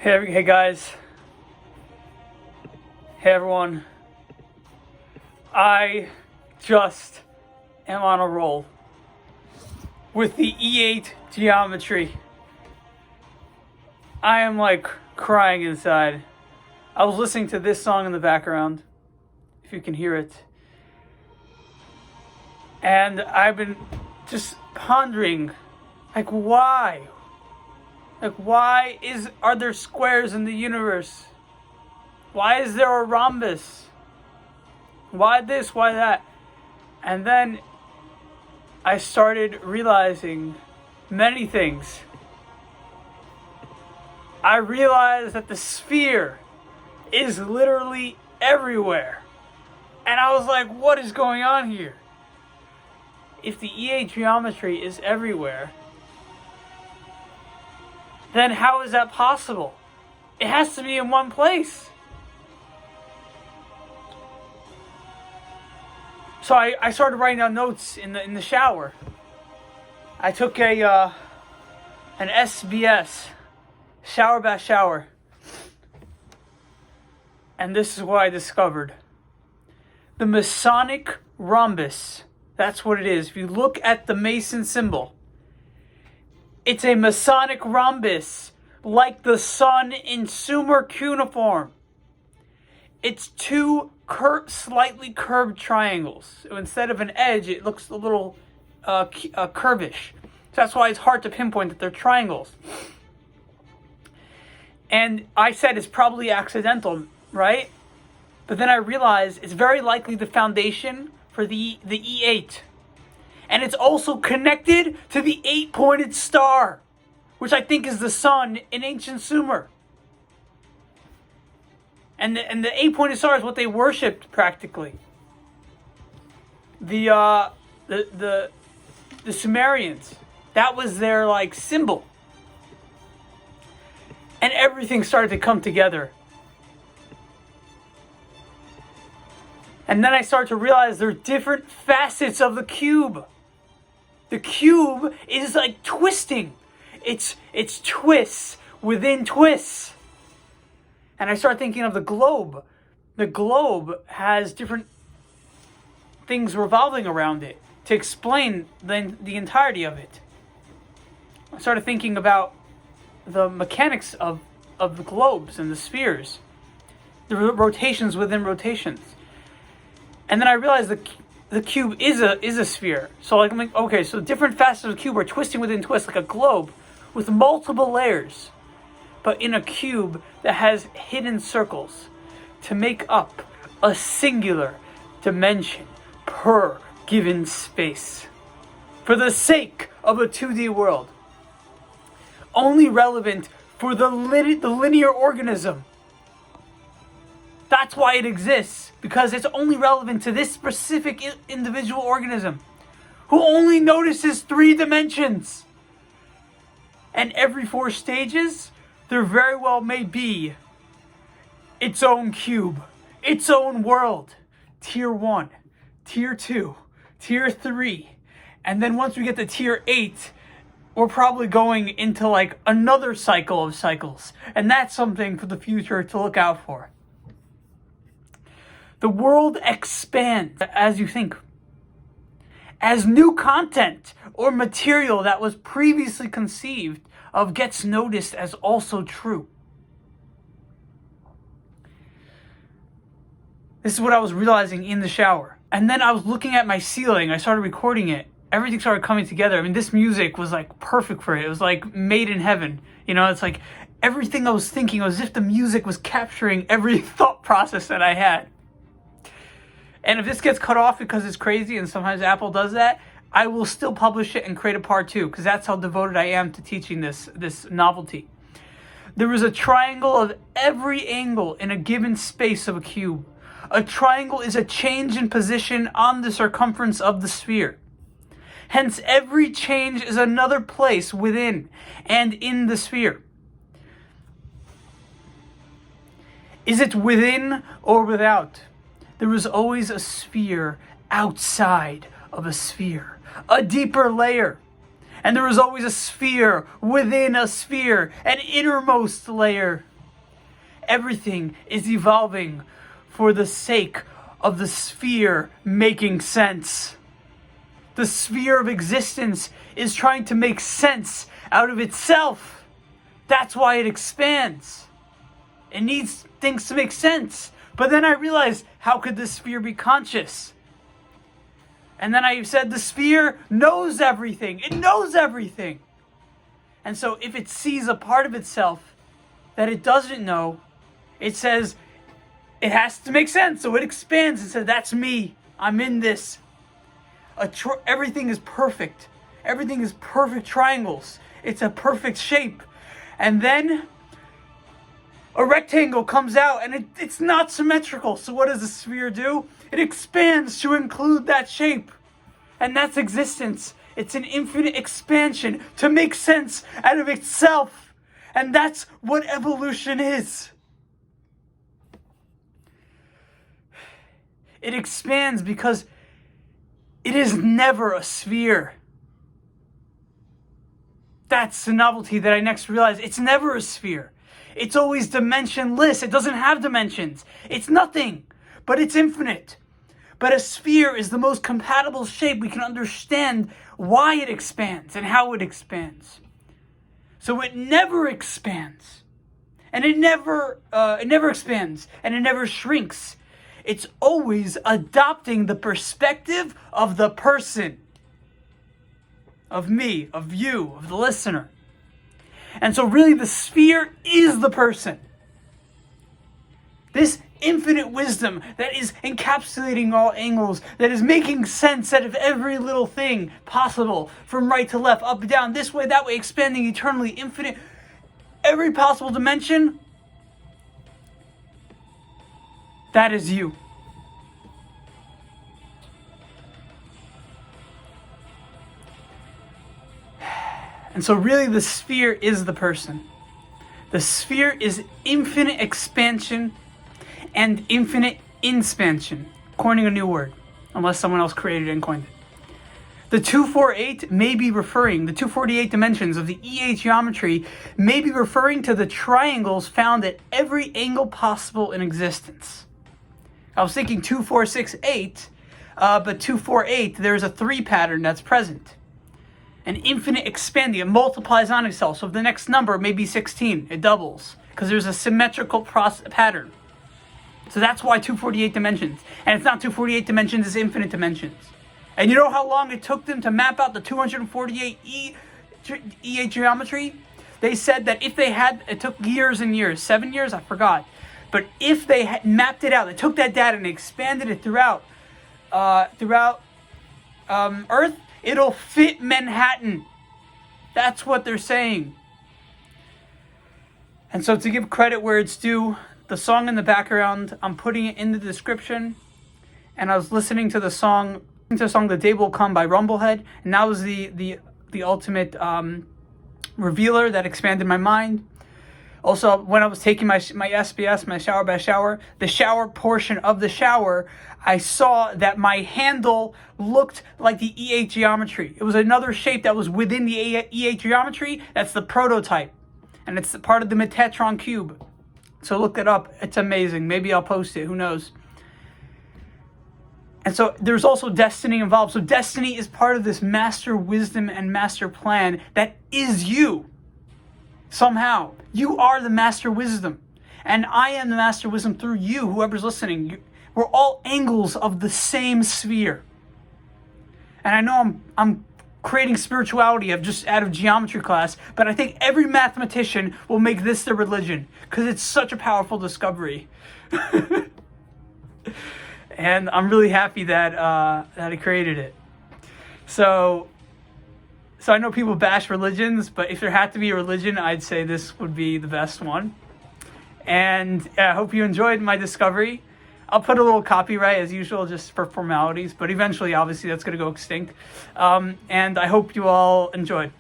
Hey guys. Hey everyone. I just am on a roll with the E8 geometry. I am like crying inside. I was listening to this song in the background, if you can hear it. And I've been just pondering, why? Are there squares in the universe? Why is there a rhombus? Why this? Why that? And then I started realizing many things. I realized that the sphere is literally everywhere. And I was like, what is going on here? If the E8 geometry is everywhere, then how is that possible? It has to be in one place. So I started writing down notes in the shower. I took an SBS, shower bath shower. And this is what I discovered. The Masonic rhombus. That's what it is. If you look at the Mason symbol, it's a Masonic rhombus, like the sun in Sumer cuneiform. It's two slightly curved triangles. So instead of an edge, it looks a little curvish. So that's why it's hard to pinpoint that they're triangles. And I said it's probably accidental, right? But then I realized it's very likely the foundation for the E8. And it's also connected to the 8-pointed star, which I think is the sun in ancient Sumer. And the 8-pointed star is what they worshipped practically. The Sumerians, that was their symbol. And everything started to come together. And then I started to realize there are different facets of the cube. The cube is like twisting. It's twists within twists. And I started thinking of the globe. The globe has different things revolving around it to explain the entirety of it. I started thinking about the mechanics of the globes and the spheres. The rotations within rotations. And then I realized the cube is a sphere. So I'm like, okay, so different facets of the cube are twisting within twists, like a globe with multiple layers, but in a cube that has hidden circles to make up a singular dimension per given space for the sake of a 2D world. Only relevant for the linear organism. That's why it exists, because it's only relevant to this specific individual organism who only notices 3 dimensions. And every 4 stages, there very well may be its own cube, its own world. Tier 1, Tier 2, Tier 3. And then once we get to Tier 8, we're probably going into another cycle of cycles. And that's something for the future to look out for. The world expands as you think. As new content or material that was previously conceived of gets noticed as also true. This is what I was realizing in the shower. And then I was looking at my ceiling. I started recording it. Everything started coming together. I mean, this music was perfect for it. It was made in heaven. You know, it's everything I was thinking was as if the music was capturing every thought process that I had. And if this gets cut off because it's crazy, and sometimes Apple does that, I will still publish it and create a part 2, because that's how devoted I am to teaching this novelty. There is a triangle of every angle in a given space of a cube. A triangle is a change in position on the circumference of the sphere. Hence, every change is another place within and in the sphere. Is it within or without? There is always a sphere outside of a sphere, a deeper layer. And there is always a sphere within a sphere, an innermost layer. everything is evolving for the sake of the sphere making sense. The sphere of existence is trying to make sense out of itself. That's why it expands. It needs things to make sense. But then I realized, how could the sphere be conscious? And then I said, the sphere knows everything. It knows everything. And so if it sees a part of itself that it doesn't know, it says it has to make sense. So it expands and says, that's me. I'm in this. Everything is perfect. Everything is perfect triangles. It's a perfect shape. And then a rectangle comes out and it's not symmetrical. So what does the sphere do? It expands to include that shape. And that's existence. It's an infinite expansion to make sense out of itself. And that's what evolution is. It expands because it is never a sphere. That's the novelty that I next realized. It's never a sphere. It's always dimensionless. It doesn't have dimensions. It's nothing, but it's infinite. But a sphere is the most compatible shape. We can understand why it expands and how it expands. So it never expands. And it never expands. And it never shrinks. It's always adopting the perspective of the person. Of me, of you, of the listener. And so really the sphere is the person. This infinite wisdom that is encapsulating all angles, that is making sense out of every little thing possible, from right to left, up and down, this way, that way, expanding eternally, infinite, every possible dimension, that is you. And so really the sphere is the person. The sphere is infinite expansion and infinite inspansion. Coining a new word, unless someone else created it and coined it. The 248 may be referring, the 248 dimensions of the EA geometry may be referring to the triangles found at every angle possible in existence. I was thinking 2, 4, 6, 8, but 2, 4, 8, there's a 3 pattern that's present. An infinite expanding, it multiplies on itself. So if the next number may be 16, it doubles. Because there's a symmetrical pattern. So that's why 248 dimensions. And it's not 248 dimensions, it's infinite dimensions. And you know how long it took them to map out the 248 EA geometry? They said that if they had, it took years and years, 7 years, I forgot. But if they had mapped it out, they took that data and expanded it throughout Earth, it'll fit Manhattan. That's what they're saying. And so to give credit where it's due, the song in the background, I'm putting it in the description. And I was listening to the song The Day Will Come by Rumblehead. And that was the ultimate revealer that expanded my mind. Also, when I was taking my SPS, my shower by shower, the shower portion of the shower, I saw that my handle looked like the EA geometry. It was another shape that was within the EA geometry. That's the prototype. And it's part of the Metatron cube. So look it up. It's amazing. Maybe I'll post it. Who knows? And so there's also destiny involved. So destiny is part of this master wisdom and master plan that is you. Somehow. You are the master wisdom. And I am the master wisdom through you, whoever's listening. We're all angles of the same sphere. And I know I'm creating spirituality out of geometry class, but I think every mathematician will make this their religion because it's such a powerful discovery. And I'm really happy that I created it. So I know people bash religions, but if there had to be a religion, I'd say this would be the best one. And I hope you enjoyed my discovery. I'll put a little copyright as usual, just for formalities, but eventually, obviously, that's going to go extinct. And I hope you all enjoyed.